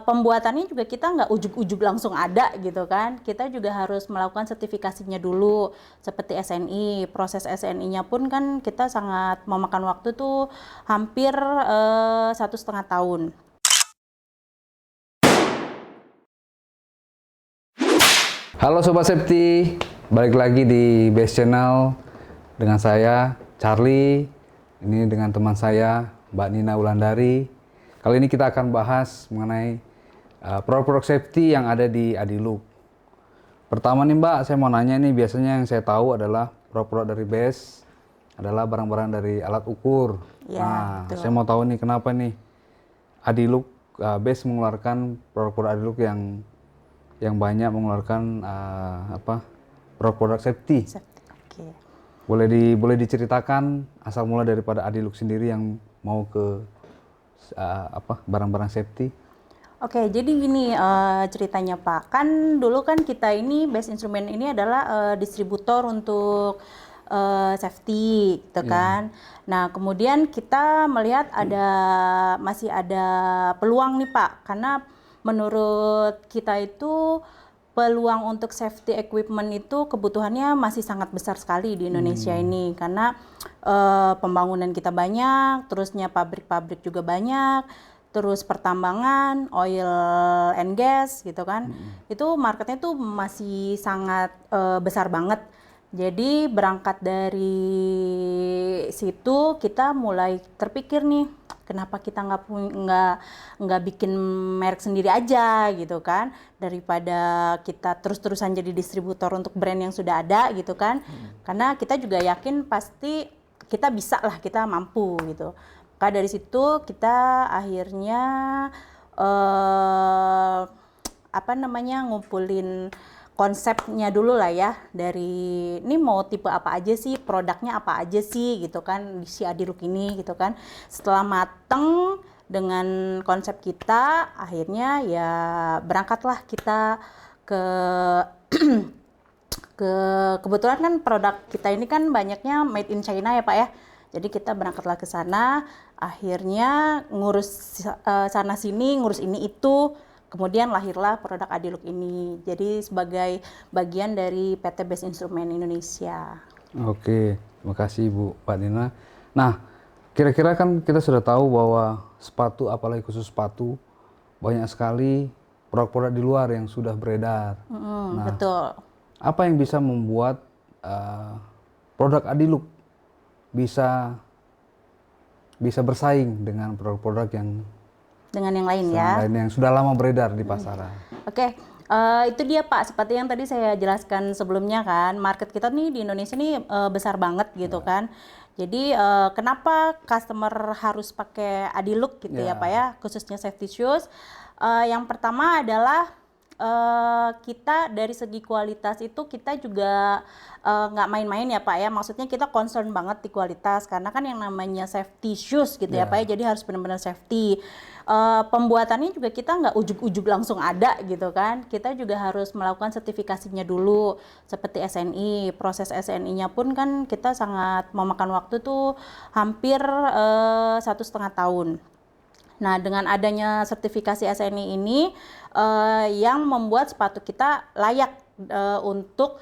pembuatannya juga kita nggak ujuk-ujuk langsung ada gitu kan. Kita juga harus melakukan sertifikasinya dulu seperti SNI. Proses SNI-nya pun kan kita sangat memakan waktu tuh hampir 1,5 tahun. Halo Sobat Safety, balik lagi di Base Channel dengan saya Charlie. Ini dengan teman saya Mbak Nina Wulandari. Kali ini kita akan bahas mengenai produk-produk safety yang ada di Adilook. Pertama nih Mbak, saya mau nanya nih, biasanya yang saya tahu adalah produk-produk dari Base adalah barang-barang dari alat ukur. Ya, Nah, betul. saya mau tahu nih kenapa nih Adilook, Base mengeluarkan produk-produk Adilook yang banyak mengeluarkan produk-produk safety. Oke. Boleh diceritakan asal mula daripada Adilook sendiri yang mau ke barang-barang safety? Oke, jadi gini ceritanya Pak. Kan dulu kan kita ini Base Instrument ini adalah distributor untuk safety, gitu kan. Nah, kemudian kita melihat masih ada peluang nih Pak, karena menurut kita itu peluang untuk safety equipment itu kebutuhannya masih sangat besar sekali di Indonesia ini, karena pembangunan kita banyak, terusnya pabrik-pabrik juga banyak, terus pertambangan, oil and gas gitu kan, itu marketnya tuh masih sangat besar banget. Jadi berangkat dari situ kita mulai terpikir nih, kenapa kita nggak bikin merek sendiri aja gitu kan, daripada kita terus-terusan jadi distributor untuk brand yang sudah ada gitu kan. Karena kita juga yakin pasti kita bisa lah, kita mampu gitu. Maka dari situ kita akhirnya ngumpulin konsepnya dulu lah ya, dari ini mau tipe apa aja sih, produknya apa aja sih gitu kan di si Adilook ini gitu kan. Setelah mateng dengan konsep kita, akhirnya ya berangkatlah kita ke kebetulan kan produk kita ini kan banyaknya made in China ya Pak ya. Jadi kita berangkatlah ke sana, akhirnya ngurus sana sini, ngurus ini itu, kemudian lahirlah produk Adilook ini. Jadi sebagai bagian dari PT Base Instrument Indonesia. Oke, terima kasih Bu Pak Nina. Nah, kira-kira kan kita sudah tahu bahwa sepatu, apalagi khusus sepatu, banyak sekali produk-produk di luar yang sudah beredar. Nah, Betul. apa yang bisa membuat produk Adilook bisa bersaing dengan produk-produk yang lain ya. yang sudah lama beredar di pasaran? Oke, itu dia Pak, seperti yang tadi saya jelaskan sebelumnya kan, market kita nih di Indonesia nih besar banget gitu kan. Jadi kenapa customer harus pakai Adilook gitu ya Pak ya, khususnya safety shoes. Yang pertama adalah kita dari segi kualitas itu kita juga nggak main-main ya Pak ya, maksudnya kita concern banget di kualitas, karena kan yang namanya safety shoes gitu ya Pak ya, jadi harus benar-benar safety. Pembuatannya juga kita nggak ujuk-ujuk langsung ada gitu kan, kita juga harus melakukan sertifikasinya dulu seperti SNI. Proses SNI-nya pun kan kita sangat memakan waktu tuh hampir 1,5 tahun. Nah, dengan adanya sertifikasi SNI ini yang membuat sepatu kita layak untuk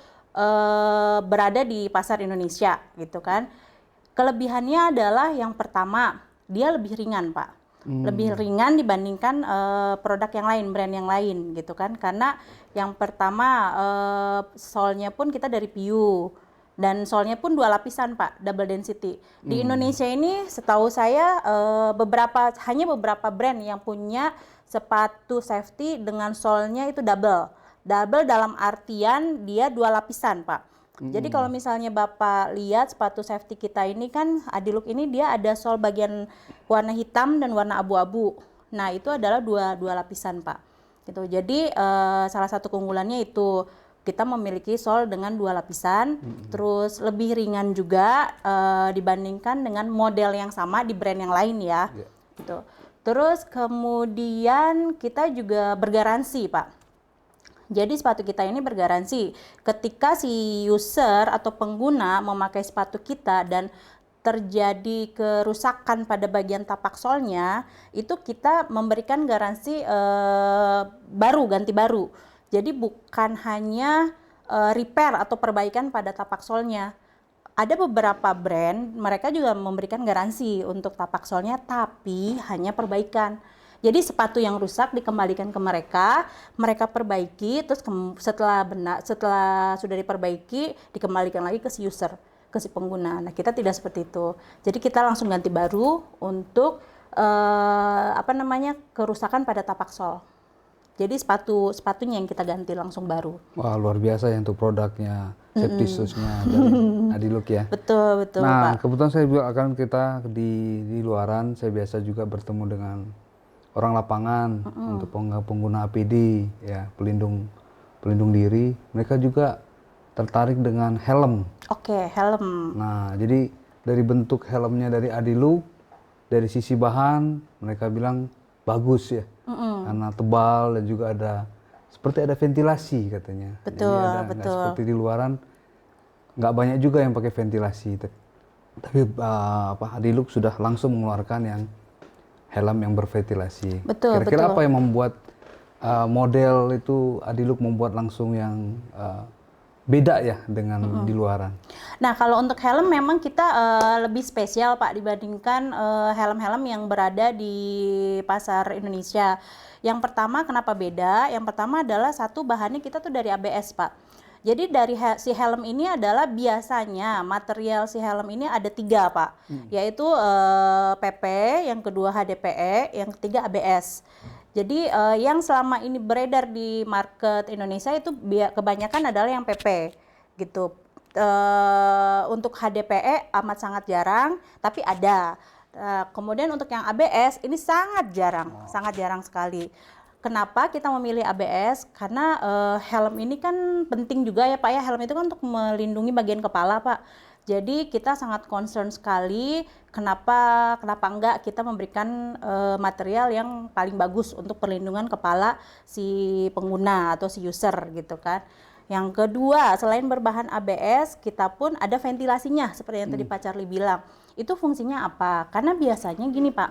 berada di pasar Indonesia gitu kan. Kelebihannya adalah yang pertama, dia lebih ringan Pak. Lebih ringan dibandingkan produk yang lain, brand yang lain gitu kan. Karena yang pertama solnya pun kita dari PU. Dan solnya pun 2 lapisan Pak, double density. Di Indonesia ini setahu saya hanya beberapa brand yang punya sepatu safety dengan solnya itu double. Double dalam artian dia 2 lapisan Pak. Jadi kalau misalnya Bapak lihat sepatu safety kita ini kan, Adilook ini dia ada sol bagian warna hitam dan warna abu-abu. Nah itu adalah dua lapisan Pak. Gitu. Jadi salah satu keunggulannya itu, kita memiliki sol dengan 2 lapisan, terus lebih ringan juga dibandingkan dengan model yang sama di brand yang lain ya. Gitu. Terus kemudian kita juga bergaransi Pak. Jadi sepatu kita ini bergaransi ketika si user atau pengguna memakai sepatu kita dan terjadi kerusakan pada bagian tapak solnya, itu kita memberikan garansi baru, ganti baru. Jadi bukan hanya repair atau perbaikan pada tapak solnya. Ada beberapa brand, mereka juga memberikan garansi untuk tapak solnya, tapi hanya perbaikan. Jadi sepatu yang rusak dikembalikan ke mereka, mereka perbaiki, terus setelah sudah diperbaiki, dikembalikan lagi ke si user, ke si pengguna. Nah, kita tidak seperti itu. Jadi kita langsung ganti baru untuk kerusakan pada tapak sol. Jadi sepatunya yang kita ganti langsung baru. Wah, luar biasa ya untuk produknya, safety shoes-nya dari Adilook ya. Betul, Nah, Pak. kebetulan saya juga akan kita di luaran, saya biasa juga bertemu dengan orang lapangan untuk pengguna APD ya, pelindung diri. Mereka juga tertarik dengan helm. Oke, helm. Nah, jadi dari bentuk helmnya dari Adilook, dari sisi bahan mereka bilang bagus ya, karena tebal dan juga seperti ada ventilasi katanya. Betul, jadi nggak seperti di luaran, nggak banyak juga yang pakai ventilasi. Tapi Adilook sudah langsung mengeluarkan yang helm yang berventilasi. Betul, Kira-kira betul. apa yang membuat model itu Adilook membuat langsung yang beda ya dengan di luaran? Nah, kalau untuk helm memang kita lebih spesial, Pak, dibandingkan helm-helm yang berada di pasar Indonesia. Yang pertama, kenapa beda? Yang pertama adalah satu, bahannya kita tuh dari ABS, Pak. Jadi dari si helm ini adalah biasanya material si helm ini ada 3, Pak. Yaitu PP, yang kedua HDPE, yang ketiga ABS. Jadi yang selama ini beredar di market Indonesia itu kebanyakan adalah yang PP gitu. Untuk HDPE amat sangat jarang, tapi ada. Kemudian untuk yang ABS ini sangat jarang sekali. Kenapa kita memilih ABS? Karena helm ini kan penting juga ya Pak ya. Helm itu kan untuk melindungi bagian kepala, Pak. Jadi kita sangat concern sekali kenapa enggak kita memberikan material yang paling bagus untuk perlindungan kepala si pengguna atau si user gitu kan. Yang kedua, selain berbahan ABS, kita pun ada ventilasinya seperti yang tadi Pak Charlie bilang. Itu fungsinya apa? Karena biasanya gini Pak,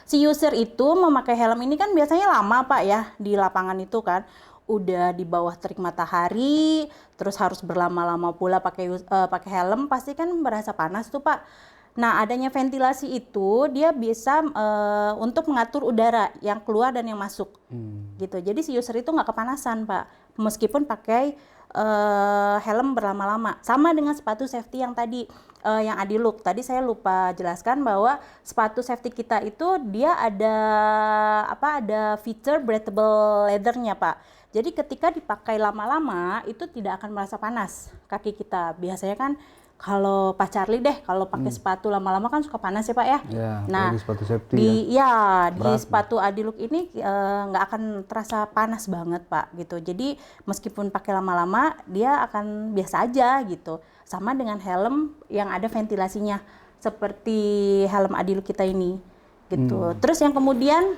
si user itu memakai helm ini kan biasanya lama Pak ya di lapangan itu kan. Udah di bawah terik matahari, terus harus berlama-lama pula pakai helm, pasti kan berasa panas tuh Pak. Nah, adanya ventilasi itu dia bisa untuk mengatur udara yang keluar dan yang masuk, gitu. Jadi si user itu nggak kepanasan Pak, meskipun pakai helm berlama-lama. Sama dengan sepatu safety yang tadi, yang Adilook. Tadi saya lupa jelaskan bahwa sepatu safety kita itu dia ada feature breathable leather-nya Pak. Jadi ketika dipakai lama-lama itu tidak akan merasa panas kaki kita. Biasanya kan kalau Pak Charlie deh, kalau pakai sepatu lama-lama kan suka panas ya Pak ya. Ya, Nah, sepatu safety di sepatu Adilook ini nggak akan terasa panas banget Pak gitu. Jadi meskipun pakai lama-lama dia akan biasa aja gitu. Sama dengan helm yang ada ventilasinya seperti helm Adilook kita ini gitu. Terus yang kemudian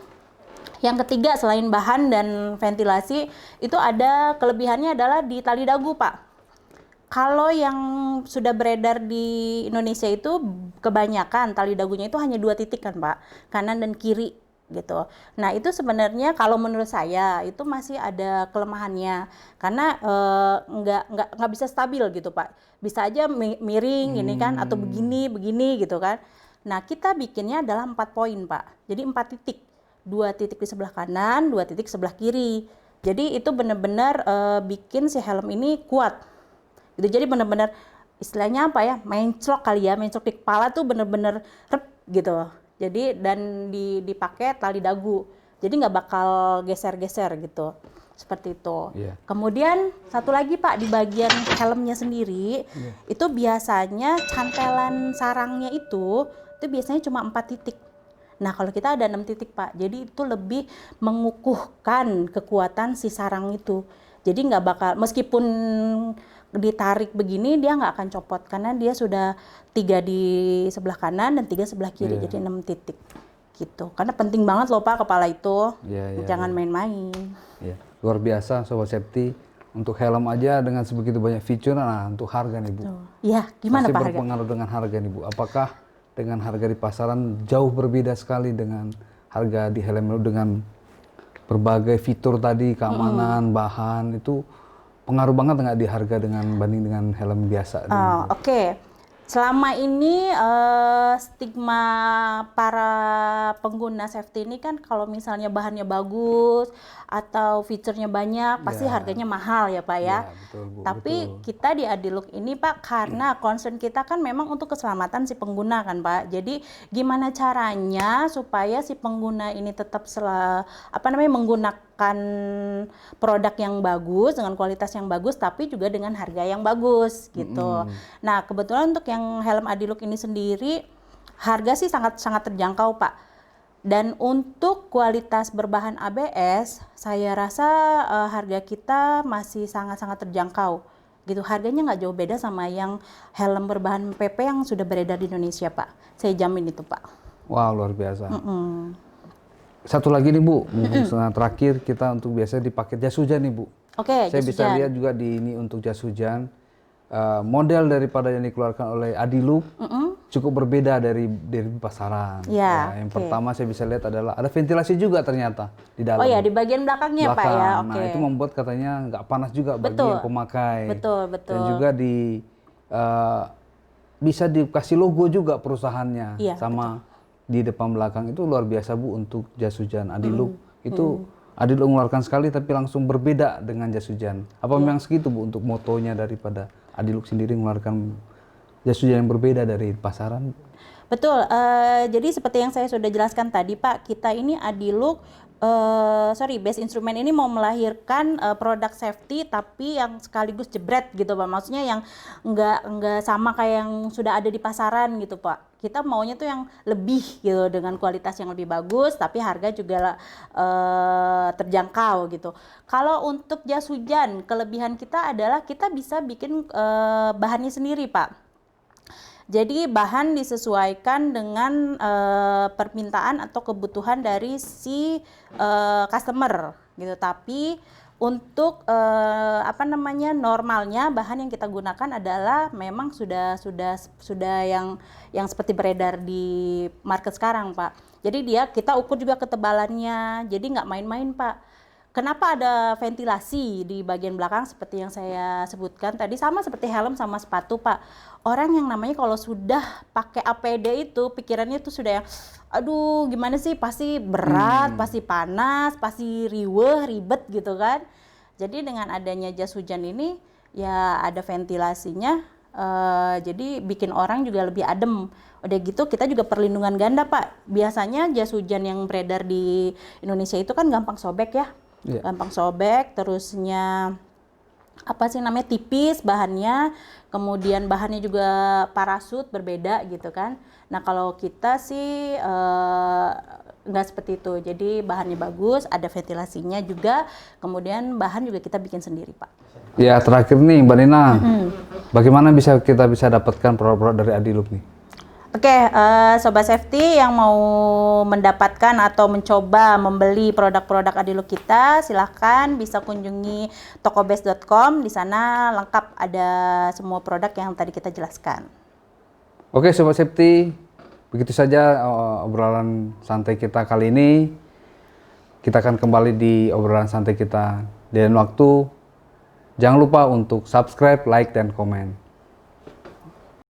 yang ketiga selain bahan dan ventilasi itu ada kelebihannya adalah di tali dagu Pak. Kalau yang sudah beredar di Indonesia itu kebanyakan tali dagunya itu hanya 2 titik kan Pak, kanan dan kiri gitu. Nah itu sebenarnya kalau menurut saya itu masih ada kelemahannya karena nggak bisa stabil gitu Pak. Bisa aja miring ini kan atau begini gitu kan. Nah kita bikinnya adalah 4 poin Pak. Jadi 4 titik. 2 titik di sebelah kanan, 2 titik sebelah kiri. Jadi itu benar-benar bikin si helm ini kuat. Gitu. Jadi benar-benar istilahnya apa ya? Menclok kali ya, menclok di kepala tuh benar-benar rep gitu. Jadi dan dipakai tali dagu. Jadi nggak bakal geser-geser gitu. Seperti itu. Yeah. Kemudian satu lagi Pak di bagian helmnya sendiri itu biasanya cantelan sarangnya itu biasanya cuma 4 titik. Nah kalau kita ada 6 titik Pak, jadi itu lebih mengukuhkan kekuatan si sarang itu. Jadi nggak bakal, meskipun ditarik begini dia nggak akan copot karena dia sudah 3 di sebelah kanan dan 3 sebelah kiri, jadi 6 titik gitu. Karena penting banget loh Pak kepala itu, jangan main-main. Ya. Luar biasa Sobat Safety, Untuk helm aja dengan sebegitu banyak fitur, nah untuk harga nih Bu. Iya, gimana Pasti Pak harga? berpengaruh dengan harga nih Bu. Apakah dengan harga di pasaran jauh berbeda sekali dengan harga di helm dengan berbagai fitur tadi, keamanan, bahan itu pengaruh banget nggak di harga dengan banding dengan helm biasa? Oke. Selama ini stigma para pengguna safety ini kan kalau misalnya bahannya bagus atau fiturnya banyak, pasti harganya mahal ya Pak ya. Ya, betul, Bu, Tapi betul. kita di Adilook ini Pak, karena concern kita kan memang untuk keselamatan si pengguna kan Pak. Jadi gimana caranya supaya si pengguna ini tetap menggunakan produk yang bagus dengan kualitas yang bagus, tapi juga dengan harga yang bagus gitu. Nah kebetulan untuk yang helm Adilook ini sendiri harga sih sangat terjangkau Pak. Dan untuk kualitas berbahan ABS, saya rasa harga kita masih sangat terjangkau gitu. Harganya nggak jauh beda sama yang helm berbahan PP yang sudah beredar di Indonesia Pak. Saya jamin itu Pak. Wah, luar biasa. Satu lagi nih Bu, terakhir kita untuk biasa dipakai jas hujan nih Bu. Oke, Saya jas bisa hujan. lihat juga di ini untuk jas hujan, model daripada yang dikeluarkan oleh Adilook cukup berbeda dari pasaran. Ya, yang oke. pertama saya bisa lihat adalah ada ventilasi juga ternyata di dalam. Oh ya, di bagian belakangnya Pak ya. Belakang. Oke. Nah itu membuat katanya nggak panas juga bagi Betul. yang pemakai. Betul. Dan juga bisa dikasih logo juga perusahaannya, Iya, sama di depan belakang itu luar biasa Bu untuk jas hujan Adilook. Itu Adilook mengeluarkan sekali tapi langsung berbeda dengan jas hujan. Apa memang segitu Bu untuk motonya daripada Adilook sendiri mengeluarkan jas hujan yang berbeda dari pasaran? Betul, jadi seperti yang saya sudah jelaskan tadi Pak, kita ini Adilook, Best Instrument ini mau melahirkan produk safety tapi yang sekaligus jebret gitu Pak. Maksudnya yang enggak sama kayak yang sudah ada di pasaran gitu Pak. Kita maunya tuh yang lebih gitu dengan kualitas yang lebih bagus tapi harga juga terjangkau gitu. Kalau untuk jas hujan, kelebihan kita adalah kita bisa bikin bahannya sendiri Pak. Jadi bahan disesuaikan dengan permintaan atau kebutuhan dari si customer gitu. Tapi untuk normalnya bahan yang kita gunakan adalah memang sudah yang seperti beredar di market sekarang Pak. Jadi kita ukur juga ketebalannya. Jadi nggak main-main Pak. Kenapa ada ventilasi di bagian belakang seperti yang saya sebutkan tadi, sama seperti helm sama sepatu Pak. Orang yang namanya kalau sudah pakai APD itu pikirannya tuh sudah yang aduh gimana sih, pasti berat, pasti panas, pasti riweh, ribet gitu kan. Jadi dengan adanya jas hujan ini ya ada ventilasinya, jadi bikin orang juga lebih adem. Udah gitu kita juga perlindungan ganda Pak. Biasanya jas hujan yang beredar di Indonesia itu kan gampang sobek ya. Iya. Gampang sobek, terusnya tipis bahannya, kemudian bahannya juga parasut berbeda gitu kan. Nah kalau kita sih nggak seperti itu, jadi bahannya bagus, ada ventilasinya juga, kemudian bahan juga kita bikin sendiri Pak. Ya terakhir nih Mbak Nina, bagaimana kita bisa dapatkan produk-produk dari Adilook nih? Oke, Sobat Safety yang mau mendapatkan atau mencoba membeli produk-produk Adilook kita, silahkan bisa kunjungi tokobest.com. Di sana lengkap ada semua produk yang tadi kita jelaskan. Oke Sobat Safety, begitu saja obrolan santai kita kali ini. Kita akan kembali di obrolan santai kita di lain waktu. Jangan lupa untuk subscribe, like, dan komen.